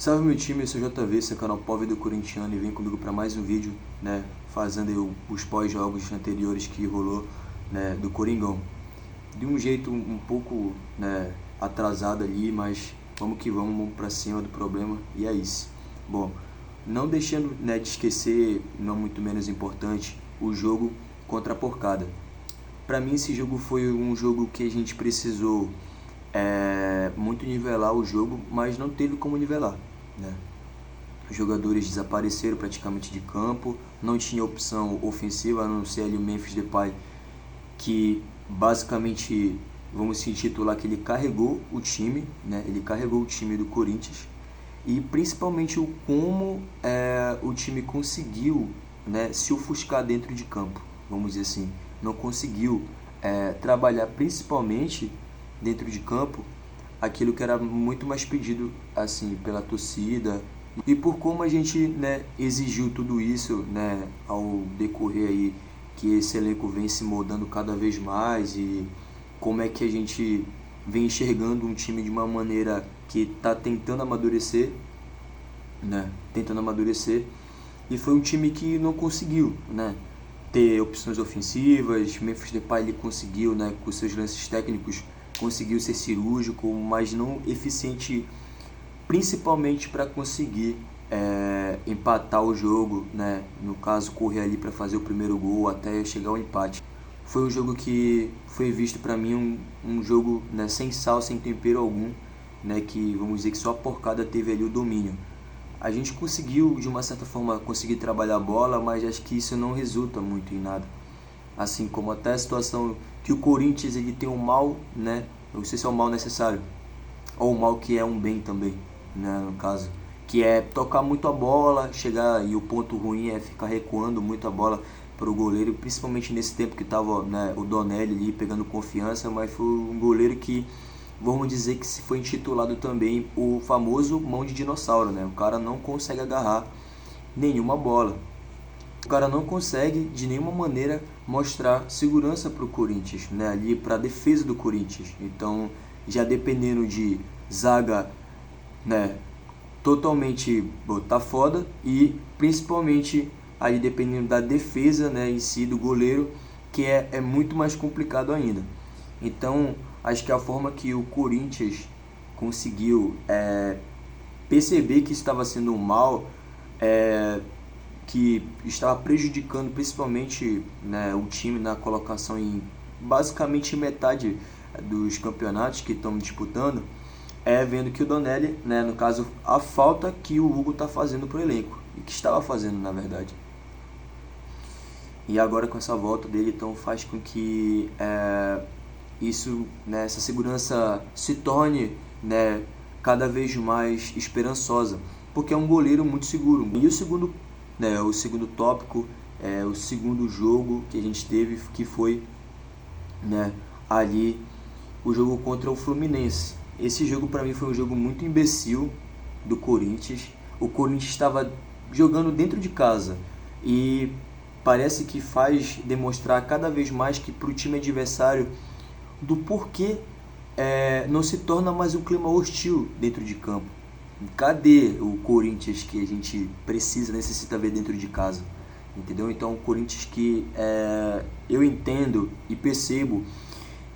Salve meu time, eu sou o JV, esse é o canal Pobre do Corintiano e vem comigo para mais um vídeo, né, fazendo os pós-jogos anteriores que rolou, né, do Coringão. De um jeito um pouco, né, atrasado ali, mas vamos que vamos para cima do problema e é isso. Bom, não deixando, né, de esquecer, não muito menos importante, o jogo contra a Porcada. Para mim esse jogo foi um jogo que a gente precisou muito nivelar o jogo, mas não teve como nivelar, né? Os jogadores desapareceram praticamente de campo, não tinha opção ofensiva a não ser ali o Memphis Depay, que basicamente vamos se intitular que ele carregou o time, né? Ele carregou o time do Corinthians e principalmente o como o time conseguiu, né, se ofuscar dentro de campo, vamos dizer assim, não conseguiu trabalhar principalmente dentro de campo aquilo que era muito mais pedido assim pela torcida e por como a gente, né, exigiu tudo isso, né, ao decorrer aí que esse elenco vem se moldando cada vez mais e como é que a gente vem enxergando um time de uma maneira que está tentando amadurecer, né, e foi um time que não conseguiu, né, ter opções ofensivas. Memphis Depay ele conseguiu, né, com seus lances técnicos, conseguiu ser cirúrgico, mas não eficiente, principalmente para conseguir empatar o jogo, né, no caso correr ali para fazer o primeiro gol até chegar ao empate. Foi um jogo que foi visto para mim um jogo, né, sem sal, sem tempero algum, né, que vamos dizer que só a Porcada teve ali o domínio. A gente conseguiu, de uma certa forma, conseguir trabalhar a bola, mas acho que isso não resulta muito em nada. Assim como até a situação que o Corinthians ele tem um mal, né? Não sei se é um mal necessário, ou um mal que é um bem também, né? No caso, que é tocar muito a bola, chegar e o ponto ruim é ficar recuando muito a bola para o goleiro, principalmente nesse tempo que estava, né, o Donelli ali pegando confiança, mas foi um goleiro que vamos dizer que se foi intitulado também o famoso mão de dinossauro, né? O cara não consegue agarrar nenhuma bola. O cara não consegue de nenhuma maneira mostrar segurança para o Corinthians, né? Ali para a defesa do Corinthians. Então, já dependendo de zaga, né, totalmente tá foda e principalmente aí dependendo da defesa, né, em si do goleiro, que é muito mais complicado ainda. Então, acho que a forma que o Corinthians conseguiu perceber que estava sendo um mal, que estava prejudicando principalmente, né, o time na colocação em basicamente metade dos campeonatos que estão disputando, vendo que o Donelli, né, no caso, a falta que o Hugo está fazendo para o elenco, e que estava fazendo na verdade. E agora com essa volta dele, então faz com que isso, né, essa segurança se torne, né, cada vez mais esperançosa, porque é um goleiro muito seguro. E o segundo, né, o segundo tópico, o segundo jogo que a gente teve, que foi, né, ali o jogo contra o Fluminense. Esse jogo para mim foi um jogo muito imbecil do Corinthians. O Corinthians estava jogando dentro de casa e parece que faz demonstrar cada vez mais que para o time adversário do porquê não se torna mais um clima hostil dentro de campo. Cadê o Corinthians que a gente necessita ver dentro de casa? Entendeu? Então o Corinthians que eu entendo e percebo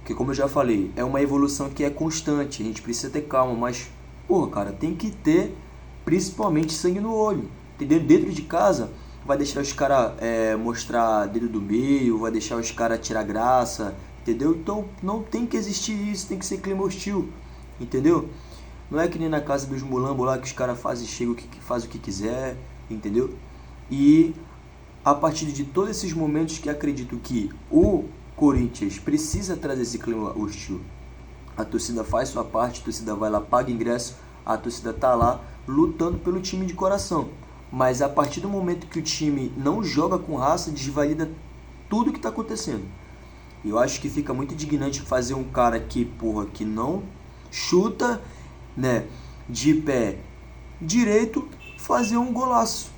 que, como eu já falei, é uma evolução que é constante, a gente precisa ter calma, mas, porra, cara, tem que ter principalmente sangue no olho, entendeu? Dentro de casa, vai deixar os caras mostrar dedo do meio, vai deixar os caras tirar graça, entendeu? Então não tem que existir isso, tem que ser clima hostil, entendeu? Não é que nem na casa dos mulambos lá que os caras fazem, chegam, faz o que quiser, entendeu? E a partir de todos esses momentos que acredito que o Corinthians precisa trazer esse clima hostil. A torcida faz sua parte, a torcida vai lá, paga ingresso, a torcida tá lá lutando pelo time de coração. Mas a partir do momento que o time não joga com raça, desvalida tudo que está acontecendo. E eu acho que fica muito indignante fazer um cara que, porra, que não chuta, né, de pé direito, fazer um golaço,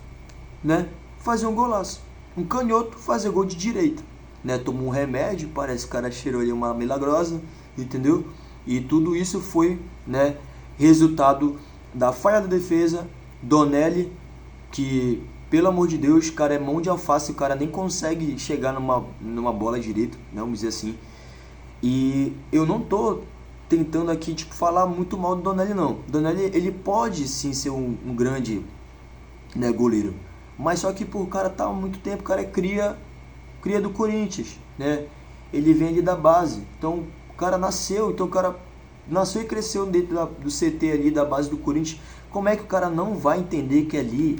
né? Fazer um golaço. Um canhoto fazer gol de direita, né? Tomou um remédio, parece que o cara cheirou ali uma milagrosa, entendeu? E tudo isso foi, né, resultado da falha da defesa, Donelli, que, pelo amor de Deus, o cara é mão de alface, o cara nem consegue chegar numa bola direito, vamos dizer assim. E eu não tô tentando aqui, tipo, falar muito mal do Donelli, não. Donelli, ele pode sim ser um grande, né, goleiro, mas só que por o cara tá há muito tempo, o cara é cria do Corinthians, né? Ele vem ali da base, então o cara nasceu, e cresceu dentro do CT ali, da base do Corinthians. Como é que o cara não vai entender que ali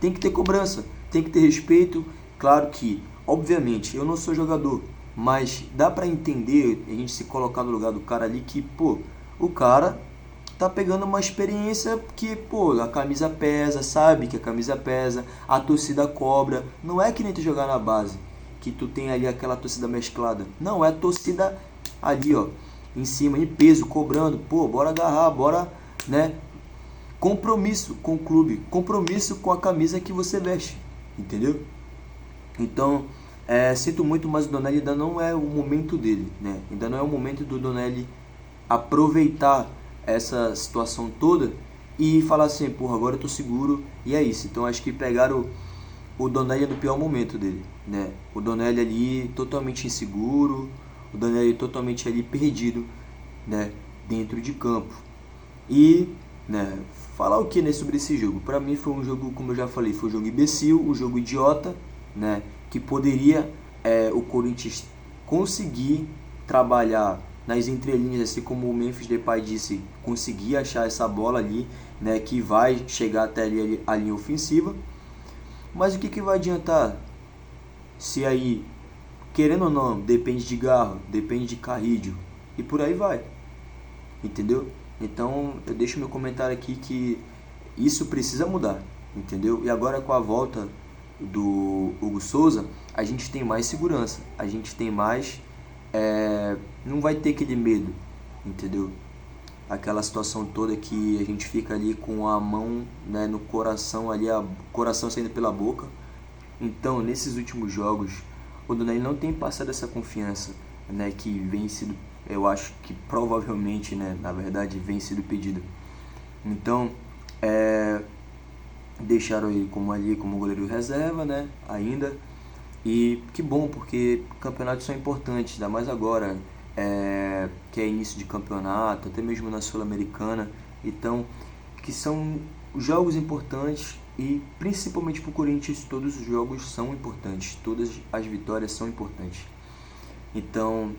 tem que ter cobrança, tem que ter respeito? Claro que, obviamente, eu não sou jogador, mas dá pra entender, a gente se colocar no lugar do cara ali, que, pô, o cara tá pegando uma experiência que, pô, a camisa pesa, sabe que a camisa pesa, a torcida cobra. Não é que nem tu jogar na base, que tu tem ali aquela torcida mesclada. Não, é a torcida ali, ó, em cima, em peso, cobrando. Pô, bora agarrar, bora, né? Compromisso com o clube, compromisso com a camisa que você veste, entendeu? Então, sinto muito, mas o Donelli ainda não é o momento dele, né? Ainda não é o momento do Donelli aproveitar essa situação toda e falar assim, porra, agora eu tô seguro e é isso. Então acho que pegaram o Donelli no pior momento dele, né? O Donelli ali totalmente inseguro, o Donelli totalmente ali perdido, né? Dentro de campo. E, né, falar o que, né, sobre esse jogo? Pra mim foi um jogo, como eu já falei, foi um jogo imbecil, um jogo idiota, né? Que poderia o Corinthians conseguir trabalhar nas entrelinhas, assim como o Memphis Depay disse, conseguir achar essa bola ali, né, que vai chegar até ali a linha ofensiva. Mas o que vai adiantar se aí, querendo ou não, depende de Garro, depende de Carrídio e por aí vai, entendeu? Então eu deixo meu comentário aqui que isso precisa mudar, entendeu? E agora com a volta do Hugo Souza, a gente tem mais segurança, a gente tem mais, não vai ter aquele medo, entendeu? Aquela situação toda que a gente fica ali com a mão, né, no coração, ali o coração saindo pela boca. Então, nesses últimos jogos, o Donelli não tem passado essa confiança, né, que vem sido, eu acho que provavelmente, né, na verdade, vem sido pedido. Então, deixaram ele como goleiro reserva, né, ainda. E que bom, porque campeonatos são importantes, ainda mais agora, que é início de campeonato, até mesmo na Sul-Americana. Então, que são jogos importantes e principalmente para o Corinthians todos os jogos são importantes, todas as vitórias são importantes. Então,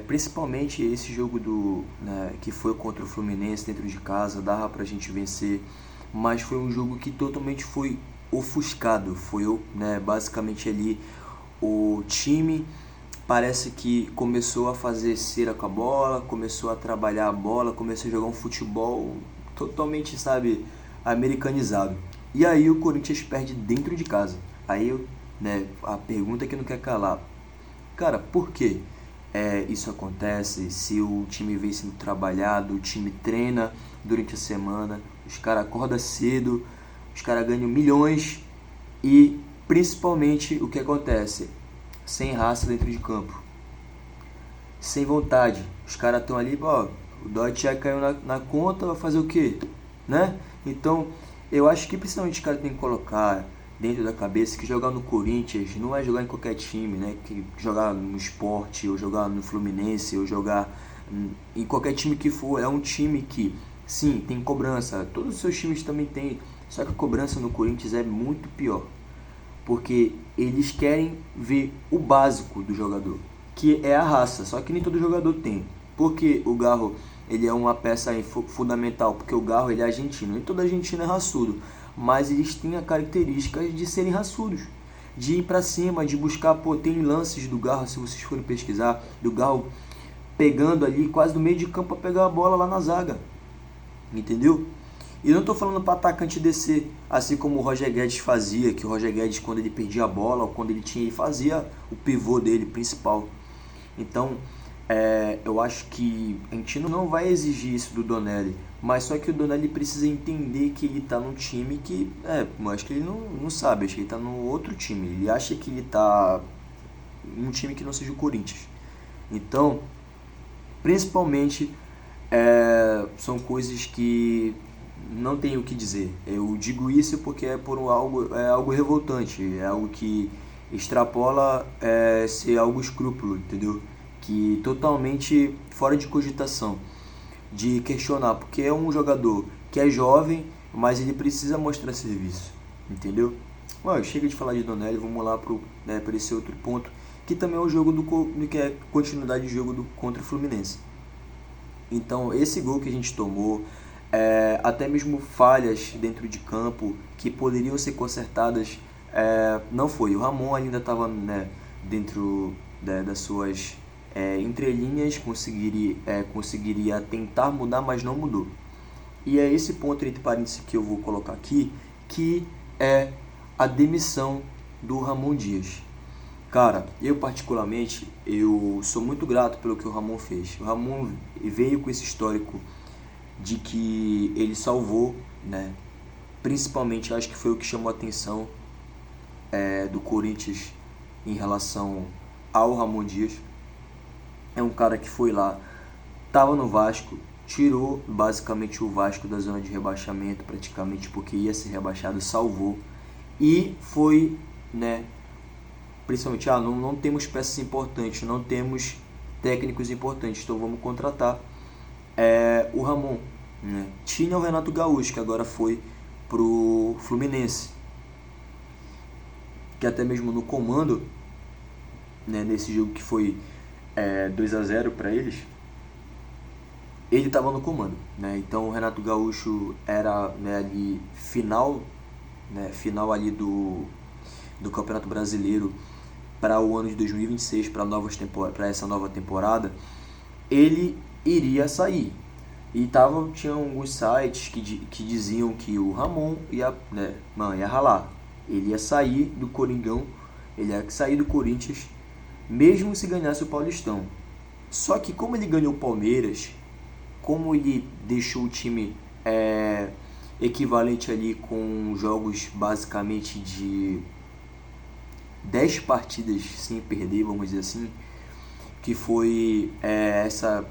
principalmente esse jogo né, que foi contra o Fluminense dentro de casa, dava pra gente vencer, mas foi um jogo que totalmente foi ofuscado, foi, né, basicamente ali o time parece que começou a fazer cera com a bola, começou a trabalhar a bola, começou a jogar um futebol totalmente, sabe, americanizado. E aí o Corinthians perde dentro de casa. Aí, né, a pergunta que não quer calar, cara, por quê? Isso acontece se o time vem sendo trabalhado, o time treina durante a semana, os caras acordam cedo, os caras ganham milhões e principalmente o que acontece? Sem raça dentro de campo, sem vontade. Os caras estão ali, ó, o Dodge já caiu na conta, vai fazer o quê? Né? Então, eu acho que principalmente os caras têm que colocar dentro da cabeça que jogar no Corinthians não é jogar em qualquer time, né? Que jogar no Sport, ou jogar no Fluminense, ou jogar em qualquer time que for. É um time que, sim, tem cobrança. Todos os seus times também tem. Só que a cobrança no Corinthians é muito pior. Porque eles querem ver o básico do jogador, que é a raça. Só que nem todo jogador tem. Porque o Garro, ele é uma peça fundamental. Porque o Garro, ele é argentino. Nem todo argentino é raçudo. Mas eles têm a característica de serem raçudos, de ir pra cima, de buscar, pô, tem lances do Garro, se vocês forem pesquisar, do Garro pegando ali quase no meio de campo para pegar a bola lá na zaga, entendeu? E não tô falando para atacante descer, assim como o Roger Guedes fazia, que o Roger Guedes, quando ele perdia a bola, ou quando ele fazia o pivô dele principal. Então, eu acho que a gente não vai exigir isso do Donelli, mas só que o Donelli precisa entender que ele tá num time que, eu acho que ele não sabe, acho que ele tá num outro time, ele acha que ele tá num time que não seja o Corinthians. Então, principalmente, são coisas que não tenho o que dizer. Eu digo isso porque é algo revoltante, é algo que extrapola ser algo escrúpulo, entendeu? Que totalmente fora de cogitação, de questionar, porque é um jogador que é jovem, mas ele precisa mostrar serviço, entendeu? Bom, chega de falar de Donelli, vamos lá para esse outro ponto, que também é o jogo que é continuidade de jogo contra o Fluminense. Então, esse gol que a gente tomou, até mesmo falhas dentro de campo que poderiam ser consertadas, não foi. O Ramon ainda estava, né, dentro das suas entrelinhas, conseguiria tentar mudar, mas não mudou. E é esse ponto, entre parênteses, que eu vou colocar aqui, que é a demissão do Ramon Dias. Cara, eu particularmente, eu sou muito grato pelo que o Ramon fez. O Ramon veio com esse histórico de que ele salvou, né? Principalmente, acho que foi o que chamou a atenção do Corinthians em relação ao Ramon Dias. É um cara que foi lá, estava no Vasco, tirou basicamente o Vasco da zona de rebaixamento, praticamente porque ia ser rebaixado, salvou. E foi, né? Principalmente, não temos peças importantes, não temos técnicos importantes, então vamos contratar o Ramon. Né? Tinha o Renato Gaúcho, que agora foi pro Fluminense, que até mesmo no comando, né, nesse jogo que foi 2-0 para eles, ele estava no comando. Né? Então o Renato Gaúcho era, né, ali final ali do Campeonato Brasileiro para o ano de 2026, para essa nova temporada, ele iria sair. E tinha alguns sites que diziam que o Ramon ia ralar. Ele ia sair do Coringão, ele ia sair do Corinthians, mesmo se ganhasse o Paulistão. Só que como ele ganhou o Palmeiras, como ele deixou o time equivalente ali com jogos basicamente de 10 partidas sem perder, vamos dizer assim, que foi essa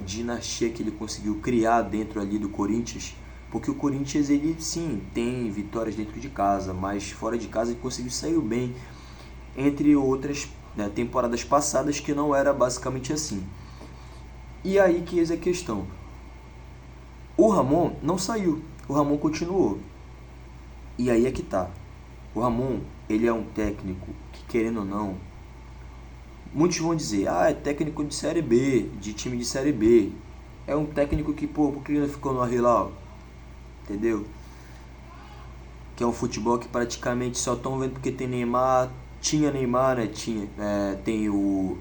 dinastia que ele conseguiu criar dentro ali do Corinthians, porque o Corinthians, ele sim, tem vitórias dentro de casa, mas fora de casa ele conseguiu sair bem, entre outras, né, temporadas passadas que não era basicamente assim. E aí que eis a questão, o Ramon não saiu, o Ramon continuou, e aí é que tá, o Ramon, ele é um técnico que, querendo ou não, muitos vão dizer, é técnico de Série B, de time de Série B. É um técnico que, porque ele não ficou no Al-Hilal? Entendeu? Que é um futebol que praticamente só estão vendo porque tem Neymar. Tinha Neymar, né? Tem o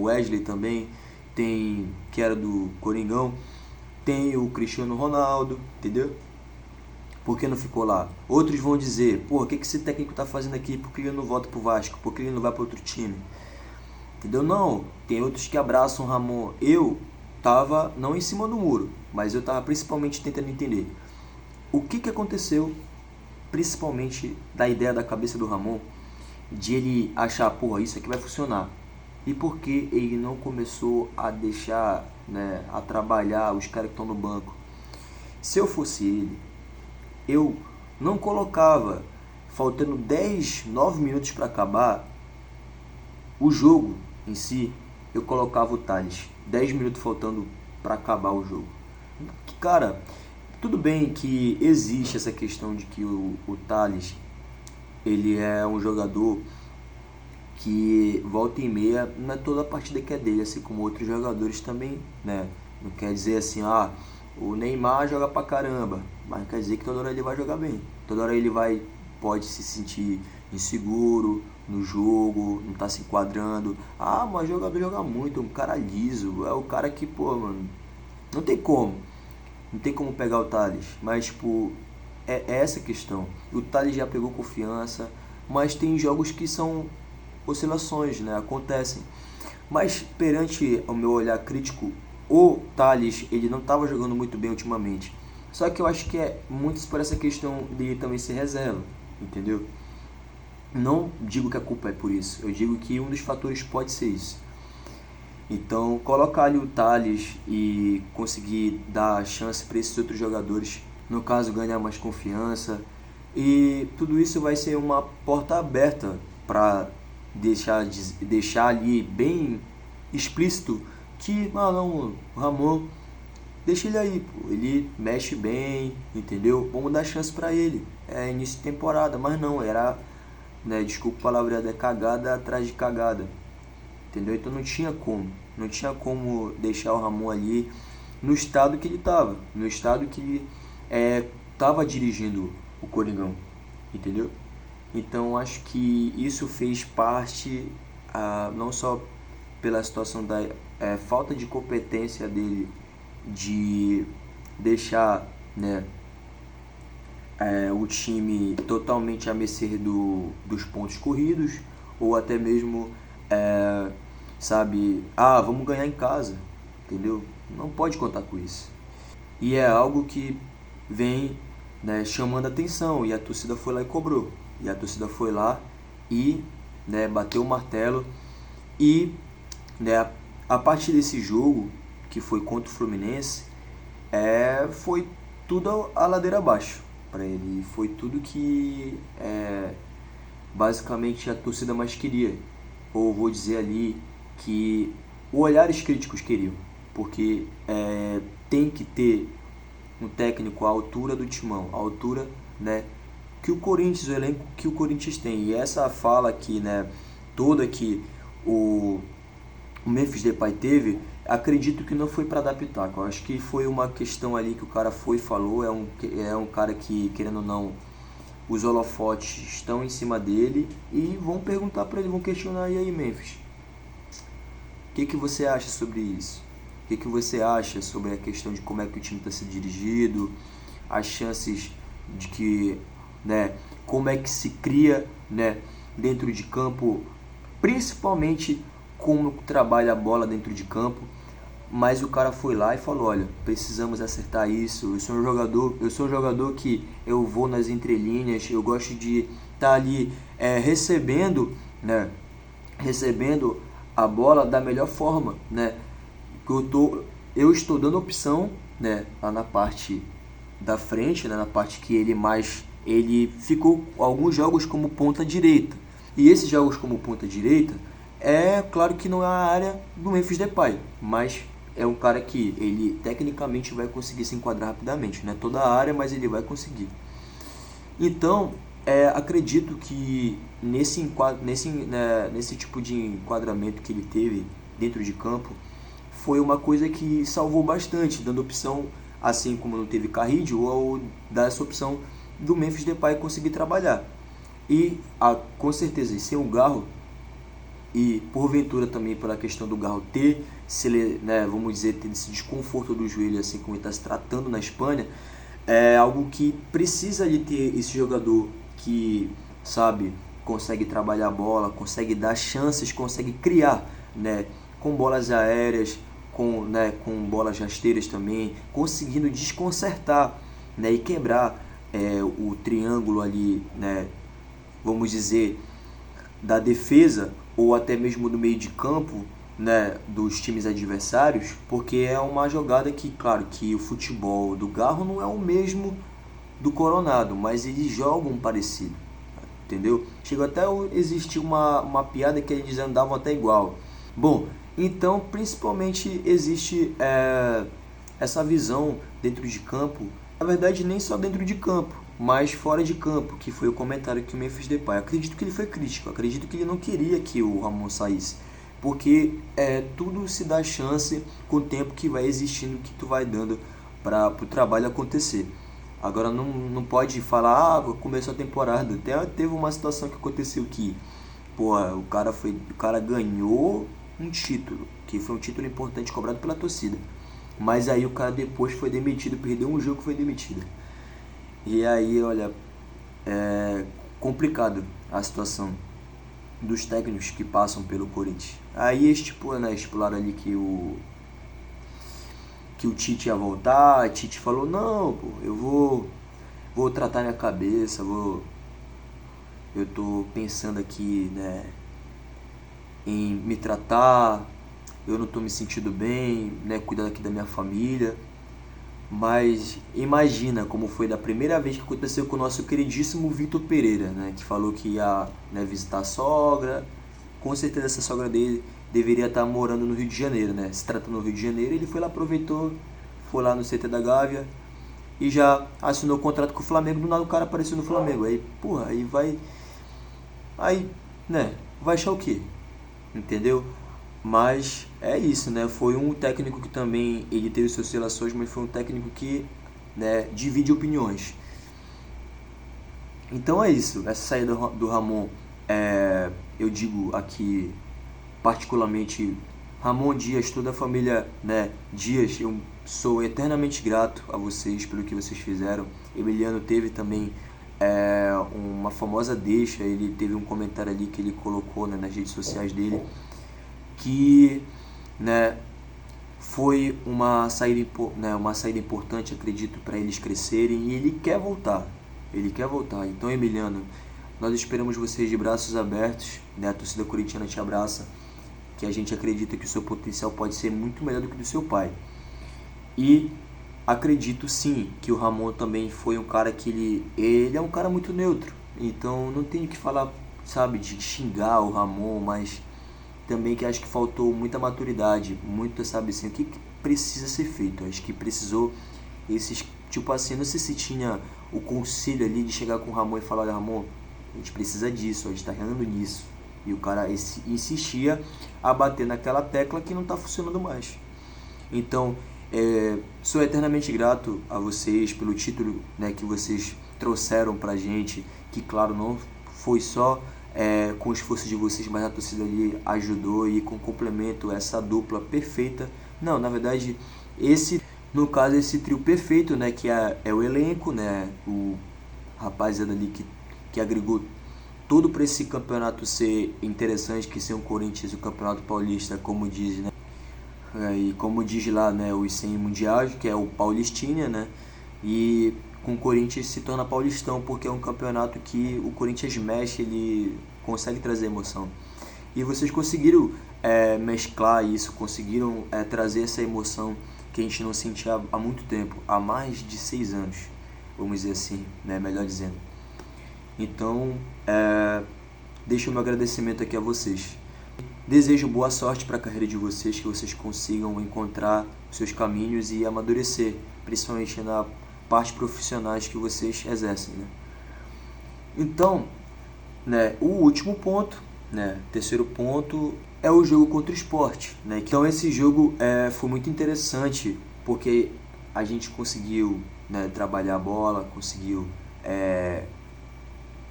Wesley também, que era do Coringão. Tem o Cristiano Ronaldo, entendeu? Por que não ficou lá? Outros vão dizer, o que esse técnico tá fazendo aqui? Por que ele não volta pro Vasco? Por que ele não vai para outro time? Entendeu? Não, tem outros que abraçam o Ramon. Eu tava não em cima do muro, mas eu tava principalmente tentando entender o que aconteceu, principalmente da ideia da cabeça do Ramon, de ele achar, isso aqui vai funcionar. E por que ele não começou a deixar, né, a trabalhar os caras que estão no banco? Se eu fosse ele, eu não colocava, faltando 9 minutos para acabar o jogo em si, eu colocava o Thales, 10 minutos faltando para acabar o jogo. Cara, tudo bem que existe essa questão de que o Thales, ele é um jogador que volta e meia, não é toda a partida que é dele, assim como outros jogadores também, né? Não quer dizer assim, o Neymar joga pra caramba, mas não quer dizer que toda hora ele vai jogar bem. Toda hora ele pode se sentir inseguro no jogo, não tá se enquadrando. Mas o jogador joga muito, é um cara liso, é o cara que, mano, não tem como pegar o Thales. Mas, é essa questão. O Thales já pegou confiança, mas tem jogos que são oscilações, né? Acontecem. Mas perante o meu olhar crítico, o Thales, ele não estava jogando muito bem ultimamente. Só que eu acho que é muito por essa questão dele também ser reserva, entendeu? Não digo que a culpa é por isso, eu digo que um dos fatores pode ser isso. Então, colocar ali o Thales e conseguir dar chance para esses outros jogadores no caso ganhar mais confiança, e tudo isso vai ser uma porta aberta para deixar ali bem explícito que, não, o Ramon, deixa ele aí, pô, ele mexe bem, entendeu? Vamos dar chance para ele, é início de temporada, mas não, era, né, desculpa a palavra, é cagada atrás de cagada, entendeu? Então não tinha como deixar o Ramon ali no estado que ele estava, no estado que ele estava dirigindo o Coringão, entendeu? Então acho que isso fez parte, não só pela situação da falta de competência dele de deixar, né, o time totalmente a mercê dos pontos corridos, ou até mesmo, sabe, vamos ganhar em casa, entendeu? Não pode contar com isso. E é algo que vem, né, chamando a atenção, e a torcida foi lá e cobrou. E a torcida foi lá e, né, bateu o martelo. E, né, a partir desse jogo, que foi contra o Fluminense, foi tudo a ladeira abaixo para ele. Foi tudo que basicamente a torcida mais queria. Ou vou dizer ali que olhares críticos queriam. Porque tem que ter um técnico à altura do timão, à altura, né, que o Corinthians, o elenco que o Corinthians tem. E essa fala aqui, né, toda que o Memphis Depay teve, acredito que não foi para dar pitaco. Eu acho que foi uma questão ali que o cara foi e falou. É um cara que, querendo ou não, os holofotes estão em cima dele e vão perguntar para ele, vão questionar, e aí, Memphis, o que você acha sobre isso? O que você acha sobre a questão de como é que o time está sendo dirigido, as chances de que, né, como é que se cria, né, dentro de campo, principalmente como trabalha a bola dentro de campo. Mas o cara foi lá e falou: olha, precisamos acertar isso. Eu sou um jogador que eu vou nas entrelinhas, eu gosto de estar ali recebendo, né, recebendo a bola da melhor forma, né? Eu estou dando opção, né, lá na parte da frente, né, na parte que ele ficou alguns jogos como ponta direita. E esses jogos como ponta direita, claro que não é a área do Memphis Depay, mas é um cara que ele tecnicamente vai conseguir se enquadrar rapidamente, não é toda a área, mas ele vai conseguir. Então, acredito que nesse tipo de enquadramento que ele teve dentro de campo, foi uma coisa que salvou bastante, dando opção, assim como não teve Carrillo, ou dar essa opção do Memphis Depay conseguir trabalhar. E com certeza, sem o Garro, e porventura também pela questão do Garro ter, né, vamos dizer, ter esse desconforto do joelho, assim como ele está se tratando na Espanha, é algo que precisa de ter esse jogador que, sabe, consegue trabalhar a bola, consegue dar chances, consegue criar, né, com bolas aéreas, com bolas rasteiras também, conseguindo desconcertar, né, e quebrar o triângulo ali, né, vamos dizer, da defesa ou até mesmo do meio de campo, né, dos times adversários, porque é uma jogada que, claro, que o futebol do Garro não é o mesmo do Coronado, mas eles jogam parecido, entendeu? Chegou até a existir uma piada que eles andavam até igual. Bom, então principalmente existe essa visão dentro de campo, na verdade nem só dentro de campo, mas fora de campo, que foi o comentário que o Memphis Depay. Acredito que ele foi crítico, acredito que ele não queria que o Ramon saísse, porque tudo se dá chance com o tempo que vai existindo, que tu vai dando para o trabalho acontecer. Agora não pode falar, começou a temporada. Até teve uma situação que aconteceu que, o cara ganhou um título, que foi um título importante cobrado pela torcida. Mas aí o cara depois foi demitido, perdeu um jogo e foi demitido. E aí, olha, é complicado a situação dos técnicos que passam pelo Corinthians. Aí estipularam ali que o Tite ia voltar. O Tite falou: não, eu vou tratar minha cabeça, eu tô pensando aqui, né, em me tratar, eu não tô me sentindo bem, né, cuidar aqui da minha família. Mas imagina como foi da primeira vez que aconteceu com o nosso queridíssimo Vitor Pereira, né? Que falou que ia, né, visitar a sogra. Com certeza essa sogra dele deveria estar morando no Rio de Janeiro, né? Se tratando do Rio de Janeiro, ele foi lá, aproveitou, foi lá no CT da Gávea e já assinou o contrato com o Flamengo. Do nada o cara apareceu no Flamengo. Aí, porra, aí vai. Aí, né? Vai achar o quê? Entendeu? Mas é isso, né? Foi um técnico que também ele teve suas relações, mas foi um técnico que, né, divide opiniões. Então é isso. Essa saída do Ramon, eu digo aqui particularmente Ramon Dias, toda a família, né, Dias, eu sou eternamente grato a vocês pelo que vocês fizeram. Emiliano teve também uma famosa deixa, ele teve um comentário ali que ele colocou, né, nas redes sociais dele, que, né, foi uma saída importante, acredito, para eles crescerem, e ele quer voltar. Ele quer voltar. Então, Emiliano, nós esperamos vocês de braços abertos, né? A torcida corintiana te abraça, que a gente acredita que o seu potencial pode ser muito melhor do que o do seu pai. E acredito sim que o Ramon também foi um cara que ele é um cara muito neutro. Então não tenho que falar, sabe, de xingar o Ramon, mas também que acho que faltou muita maturidade, muito, sabe assim, o que precisa ser feito. Acho que precisou esses, tipo assim, não sei se tinha o conselho ali de chegar com o Ramon e falar: olha, Ramon, a gente precisa disso, a gente tá errando nisso. E o cara insistia a bater naquela tecla que não tá funcionando mais. Então, sou eternamente grato a vocês pelo título, né, que vocês trouxeram pra gente, que claro, não foi só com o esforço de vocês, mas a torcida ali ajudou, e com complemento essa dupla perfeita. Não, na verdade, no caso, esse trio perfeito, né, que é o elenco, né, o rapaziada ali que agregou tudo para esse campeonato ser interessante, que ser um Corinthians, o Campeonato Paulista, como diz, né? E como diz lá, né, os 100 mundiais, que é o Paulistinha, né? E com o Corinthians se torna Paulistão, porque é um campeonato que o Corinthians mexe, ele consegue trazer emoção. E vocês conseguiram mesclar isso, conseguiram trazer essa emoção que a gente não sentia há muito tempo, há mais de 6 anos, vamos dizer assim, né, melhor dizendo. Então, deixo o meu agradecimento aqui a vocês. Desejo boa sorte para a carreira de vocês, que vocês consigam encontrar os seus caminhos e amadurecer, principalmente na parte profissionais que vocês exercem, né? Então, né, o último ponto, né, terceiro ponto, é o jogo contra o Sport, né? Então esse jogo foi muito interessante, porque a gente conseguiu, né, trabalhar a bola, conseguiu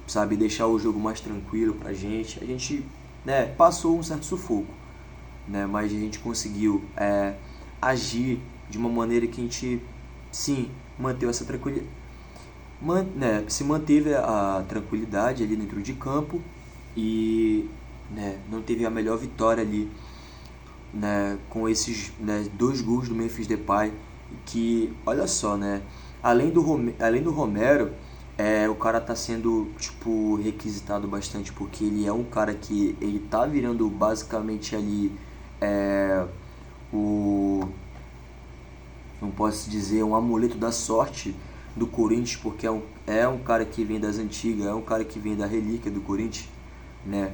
sabe, deixar o jogo mais tranquilo pra gente. A gente, né, passou um certo sufoco, né, mas a gente conseguiu agir de uma maneira que a gente, sim, manteve essa tranquilidade, né, se manteve a tranquilidade ali dentro de campo e, né, não teve a melhor vitória ali, né, com esses, né, 2 gols do Memphis Depay, que, olha só, né, além do Romero, o cara tá sendo, tipo, requisitado bastante, porque ele é um cara que ele tá virando basicamente ali o, não posso dizer, um amuleto da sorte do Corinthians, porque é um cara que vem das antigas, é um cara que vem da relíquia do Corinthians, né?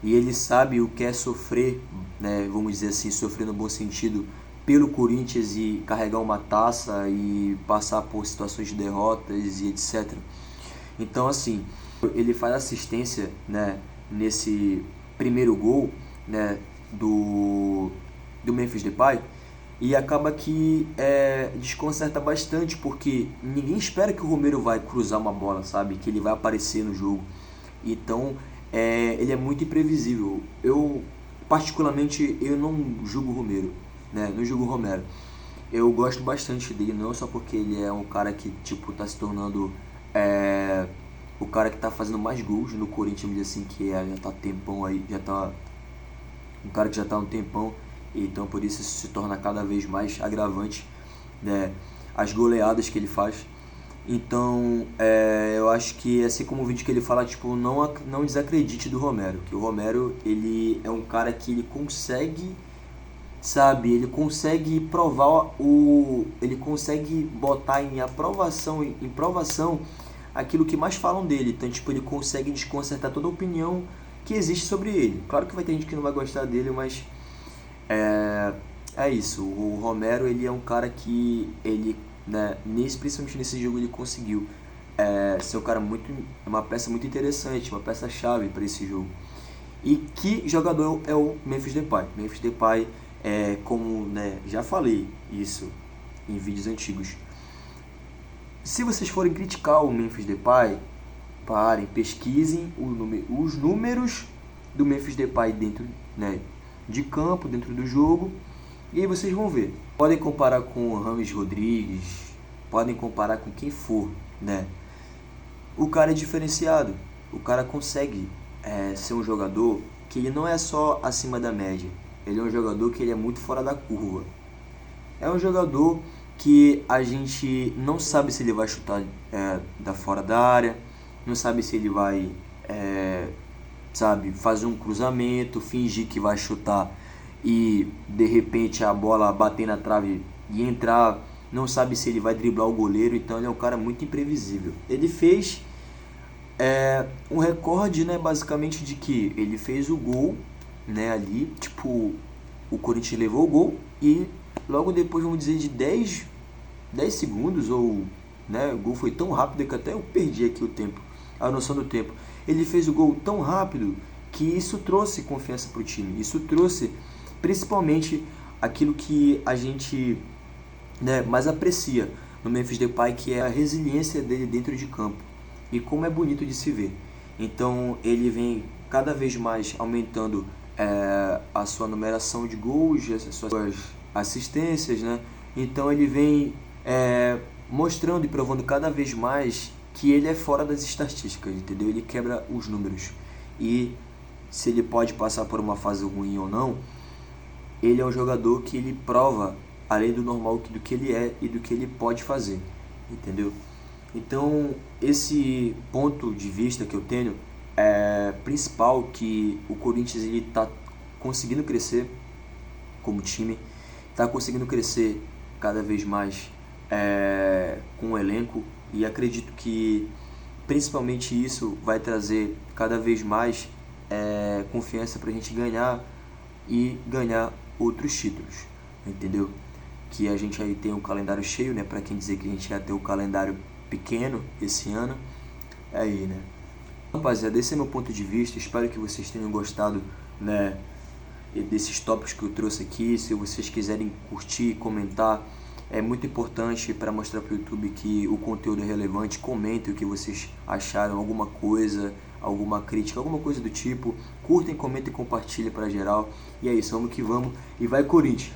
E ele sabe o que é sofrer, né? Vamos dizer assim, sofrer no bom sentido, pelo Corinthians, e carregar uma taça e passar por situações de derrotas e etc. Então, assim, ele faz assistência, né, nesse primeiro gol, né, do Memphis Depay, e acaba que desconcerta bastante, porque ninguém espera que o Romero vai cruzar uma bola, sabe? Que ele vai aparecer no jogo. Então, ele é muito imprevisível. Eu, particularmente, eu não julgo o Romero, né? Não julgo o Romero. Eu gosto bastante dele, não só porque ele é um cara que, tipo, tá se tornando o cara que tá fazendo mais gols no Corinthians, assim, que já tá tempão aí, já tá um cara que já tá há um tempão, então por isso se torna cada vez mais agravante, né, as goleadas que ele faz. Então, eu acho que, assim como o vídeo que ele fala, tipo, não desacredite do Romero, que o Romero, ele é um cara que ele consegue sabe? Ele consegue ele consegue botar em aprovação, em provação aquilo que mais falam dele. Então, tipo, ele consegue desconcertar toda a opinião que existe sobre ele. Claro que vai ter gente que não vai gostar dele, mas é isso. O Romero, ele é um cara que ele, né, principalmente nesse jogo, ele conseguiu ser um cara uma peça muito interessante, uma peça chave para esse jogo. E que jogador é o Memphis Depay? Memphis Depay como, né, já falei isso em vídeos antigos. Se vocês forem criticar o Memphis Depay, parem, pesquisem os números do Memphis Depay dentro, né, de campo, dentro do jogo, e aí vocês vão ver. Podem comparar com o James Rodrigues, podem comparar com quem for, né? O cara é diferenciado, o cara consegue ser um jogador que ele não é só acima da média, ele é um jogador que ele é muito fora da curva. É um jogador que a gente não sabe se ele vai chutar da fora da área, não sabe se ele vai fazer um cruzamento, fingir que vai chutar e de repente a bola bater na trave e entrar, não sabe se ele vai driblar o goleiro. Então ele é um cara muito imprevisível. Ele fez um recorde, né, basicamente, de que ele fez o gol, né, ali, tipo, o Corinthians levou o gol e logo depois, vamos dizer, de 10 segundos, ou, né, o gol foi tão rápido que até eu perdi aqui o tempo, a noção do tempo. Ele fez o gol tão rápido que isso trouxe confiança para o time, isso trouxe principalmente aquilo que a gente, né, mais aprecia no Memphis Depay, que é a resiliência dele dentro de campo e como é bonito de se ver. Então ele vem cada vez mais aumentando a sua numeração de gols, as suas assistências, né? Então ele vem mostrando e provando cada vez mais que ele é fora das estatísticas, entendeu? Ele quebra os números. E se ele pode passar por uma fase ruim ou não, ele é um jogador que ele prova, além do normal, do que ele é e do que ele pode fazer, entendeu? Então, esse ponto de vista que eu tenho é principal, que o Corinthians está conseguindo crescer como time, está conseguindo crescer cada vez mais com o elenco, e acredito que principalmente isso vai trazer cada vez mais confiança para a gente ganhar e ganhar outros títulos, entendeu? Que a gente aí tem um calendário cheio, né? Para quem dizer que a gente ia ter o calendário pequeno esse ano, aí, né? Rapaziada, esse é meu ponto de vista. Espero que vocês tenham gostado, né, desses tópicos que eu trouxe aqui. Se vocês quiserem curtir, comentar, é muito importante para mostrar para o YouTube que o conteúdo é relevante. Comentem o que vocês acharam, alguma coisa, alguma crítica, alguma coisa do tipo. Curtem, comentem e compartilhem para geral. E é isso, vamos que vamos. E vai, Corinthians!